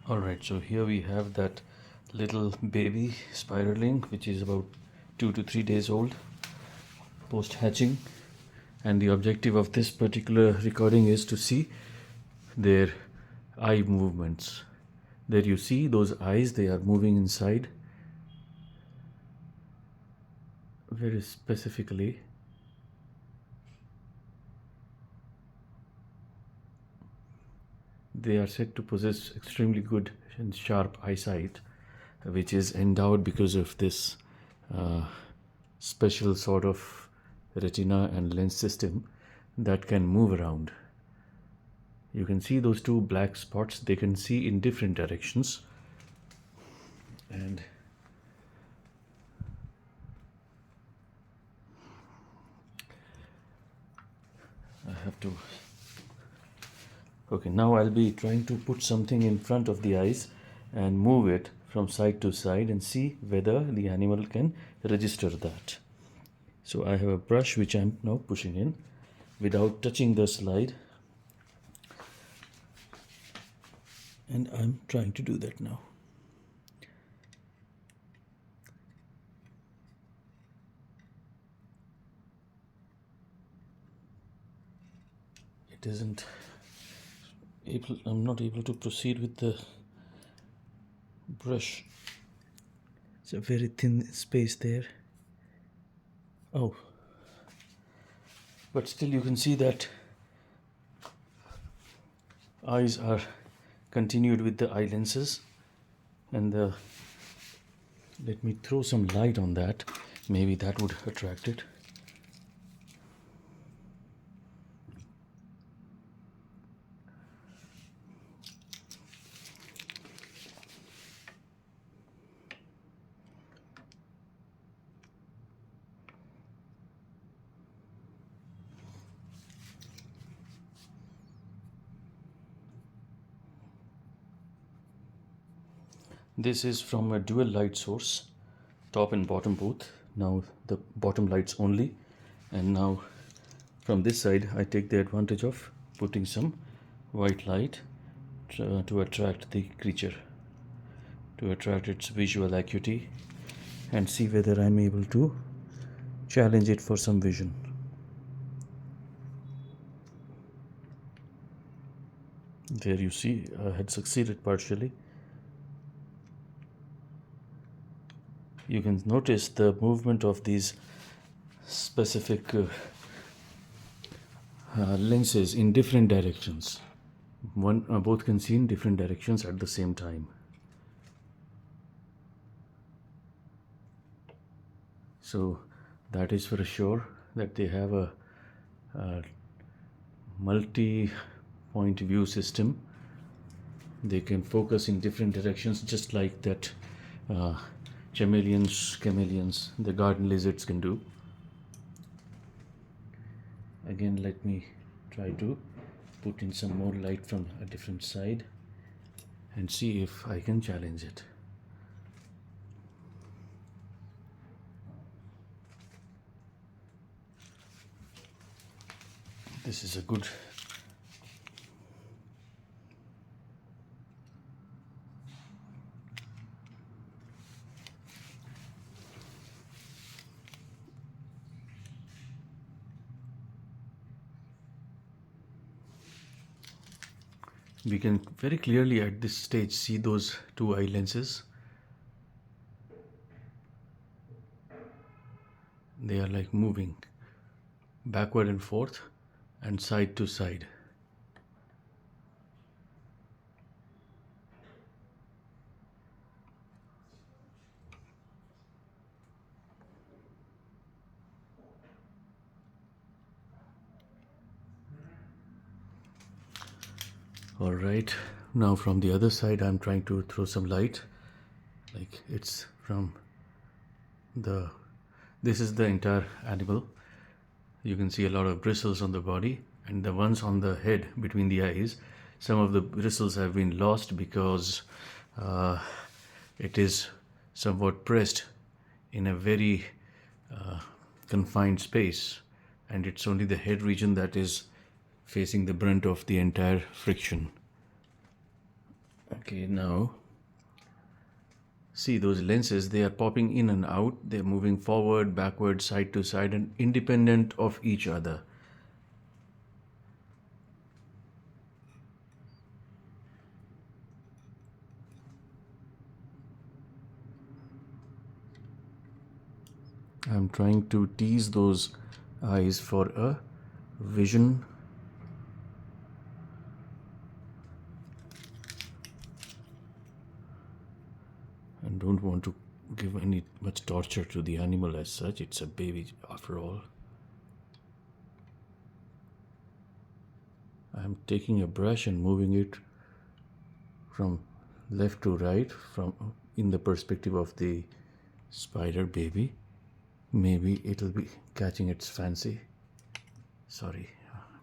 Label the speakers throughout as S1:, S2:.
S1: Alright, so here we have that little baby spiderling, which is about 2 to 3 days old post hatching, and the objective of this particular recording is to see their eye movements. There you see those eyes, they are moving inside very specifically. They are said to possess extremely good and sharp eyesight, which is endowed because of this special sort of retina and lens system that can move around. You can see those two black spots, they can see in different directions. And I have to... Okay, now I'll be trying to put something in front of the eyes and move it from side to side and see whether the animal can register that. So I have a brush which I'm now pushing in without touching the slide, and I'm trying to do that now. It isn't able, I'm not able to proceed with the brush. It's a very thin space there. Oh, but still you can see that eyes are continued with the eye lenses, and let me throw some light on that, maybe that would attract it. This is from a dual light source, top and bottom both. Now the bottom lights only, and now from this side I take the advantage of putting some white light to attract the creature, to attract its visual acuity, and see whether I'm able to challenge it for some vision. There you see I had succeeded partially. You can notice the movement of these specific lenses in different directions. Both can see in different directions at the same time. So that is for sure that they have a multi-point view system. They can focus in different directions, just like that chameleons, the garden lizards can do. Again, let me try to put in some more light from a different side and see if I can challenge it. This is a good... We can very clearly at this stage see those two eye lenses. They are like moving backward and forth and side to side. All right, now from the other side I'm trying to throw some light, like it's from the... This is the entire animal. You can see a lot of bristles on the body, and the ones on the head between the eyes, some of the bristles have been lost because it is somewhat pressed in a very confined space, and it's only the head region that is facing the brunt of the entire friction. Okay, now see those lenses, they are popping in and out, they're moving forward, backward, side to side, and independent of each other. I'm trying to tease those eyes for a vision. And don't want to give any much torture to the animal as such. It's a baby after all. I'm taking a brush and moving it from left to right from in the perspective of the spider baby. Maybe it'll be catching its fancy. Sorry,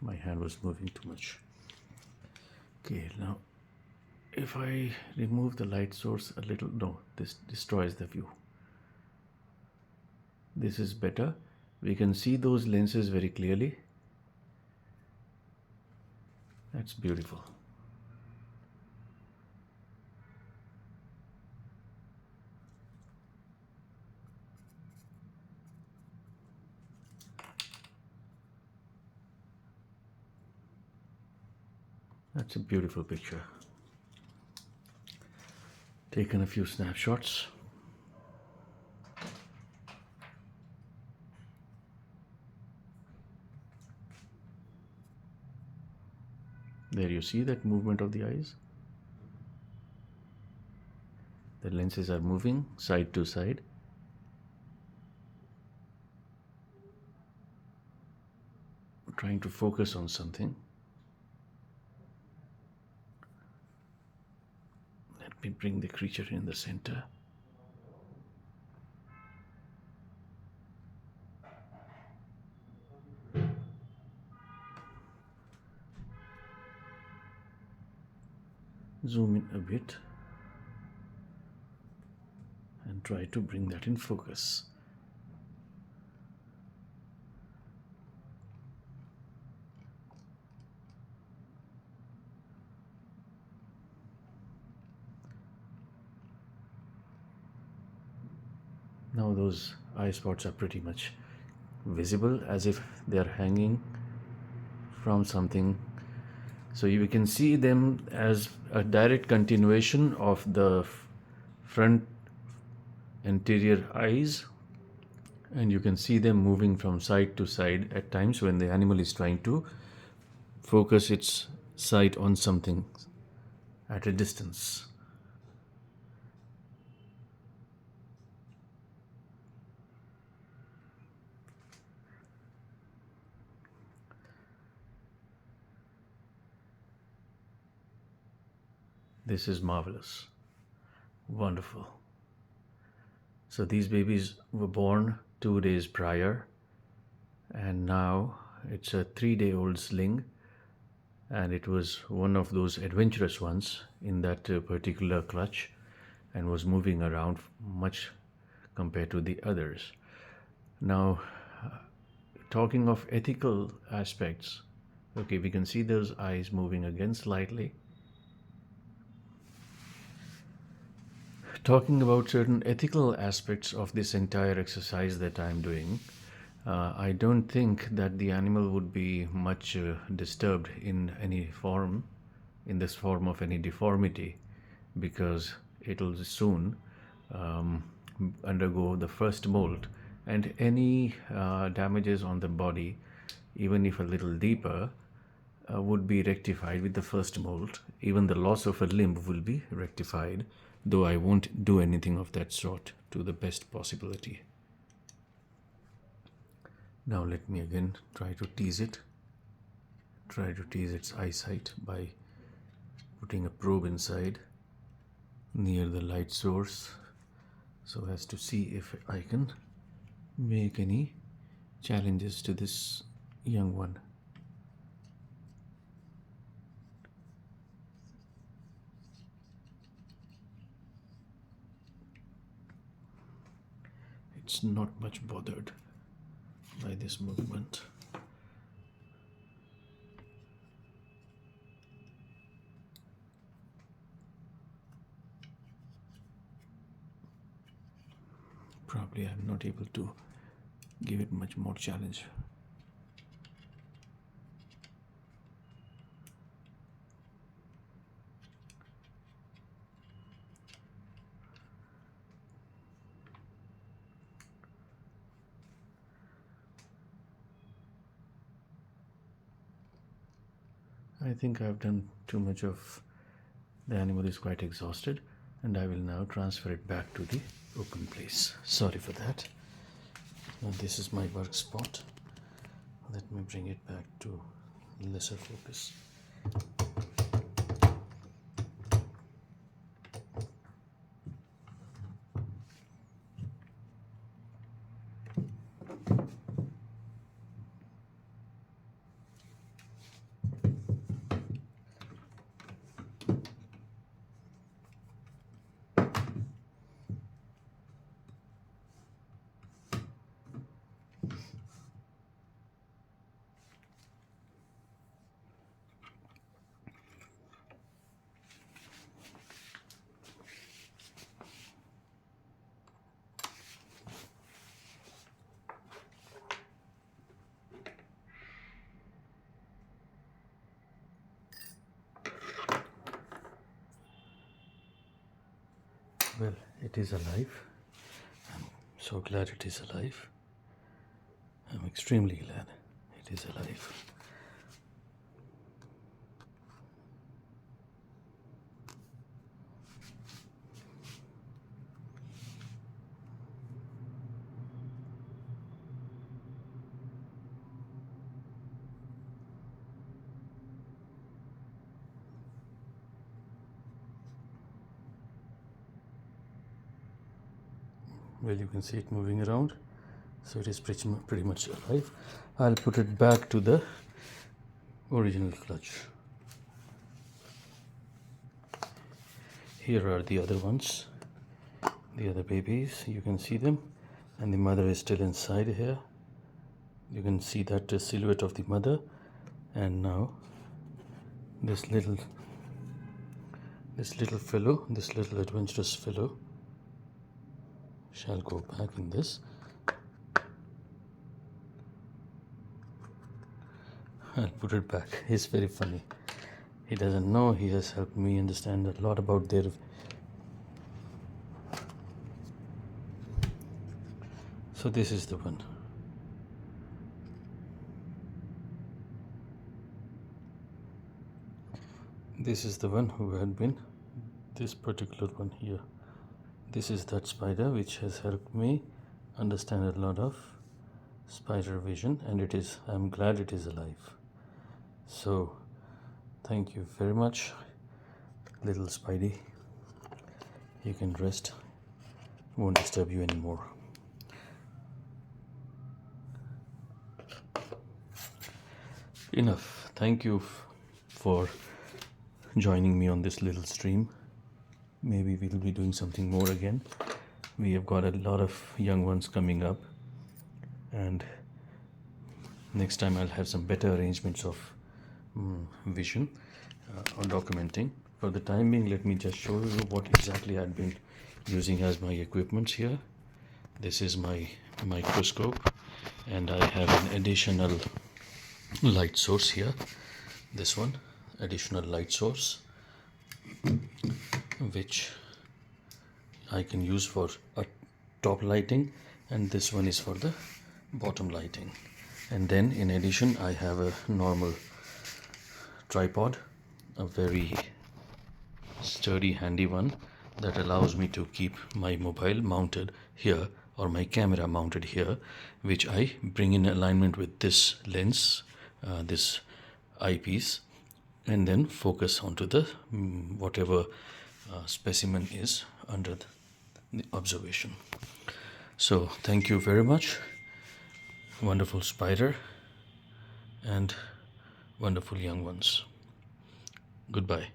S1: my hand was moving too much. Okay, now if I remove the light source a little, no, this destroys the view. This is better. We can see those lenses very clearly. That's beautiful. That's a beautiful picture. Taken a few snapshots. There you see that movement of the eyes. The lenses are moving side to side. Trying to focus on something. Let me bring the creature in the center. Zoom in a bit and try to bring that in focus. Now those eye spots are pretty much visible as if they are hanging from something. So you can see them as a direct continuation of the front anterior eyes, and you can see them moving from side to side at times when the animal is trying to focus its sight on something at a distance. This is marvelous. Wonderful. So these babies were born 2 days prior, and now it's a 3-day-old Sling, and it was one of those adventurous ones in that particular clutch and was moving around much compared to the others. Now, talking of ethical aspects, okay, we can see those eyes moving again slightly. Talking about certain ethical aspects of this entire exercise that I'm doing, I don't think that the animal would be much disturbed in any form, in this form of any deformity, because it'll soon undergo the first molt, and any damages on the body, even if a little deeper, would be rectified with the first molt. Even the loss of a limb will be rectified, though I won't do anything of that sort to the best possibility. Now let me again try to tease it. Try to tease its eyesight by putting a probe inside near the light source so as to see if I can make any challenges to this young one. It's not much bothered by this movement. Probably I'm not able to give it much more challenge. I think I've done too much of the animal is quite exhausted, and I will now transfer it back to the open place. Sorry for that. Now this is my work spot. Let me bring it back to lesser focus. Well, it is alive. I'm so glad it is alive. I'm extremely glad it is alive. Well, you can see it moving around, so it is pretty much alive. I'll put it back to the original clutch. Here are the other ones, the other babies. You can see them, and the mother is still inside here. You can see that silhouette of the mother, and now this little fellow, this little adventurous fellow, shall go back in this. I'll put it back. He's very funny. He doesn't know he has helped me understand a lot about their. So this is the one. This is the one who had been this particular one here. This is that spider which has helped me understand a lot of spider vision, and it is, I'm glad it is alive. So thank you very much, little Spidey. You can rest, won't disturb you anymore. Enough. Thank you for joining me on this little stream. Maybe we'll be doing something more again. We have got a lot of young ones coming up, and next time I'll have some better arrangements of vision or documenting. For the time being, let me just show you what exactly I've been using as my equipment here. This is my microscope, and I have an additional light source here. This one, additional light source, which I can use for a top lighting, and this one is for the bottom lighting. And then in addition, I have a normal tripod, a very sturdy, handy one that allows me to keep my mobile mounted here, or my camera mounted here, which I bring in alignment with this lens, this eyepiece, and then focus onto the whatever specimen is under the observation. So thank you very much, wonderful spider and wonderful young ones. Goodbye.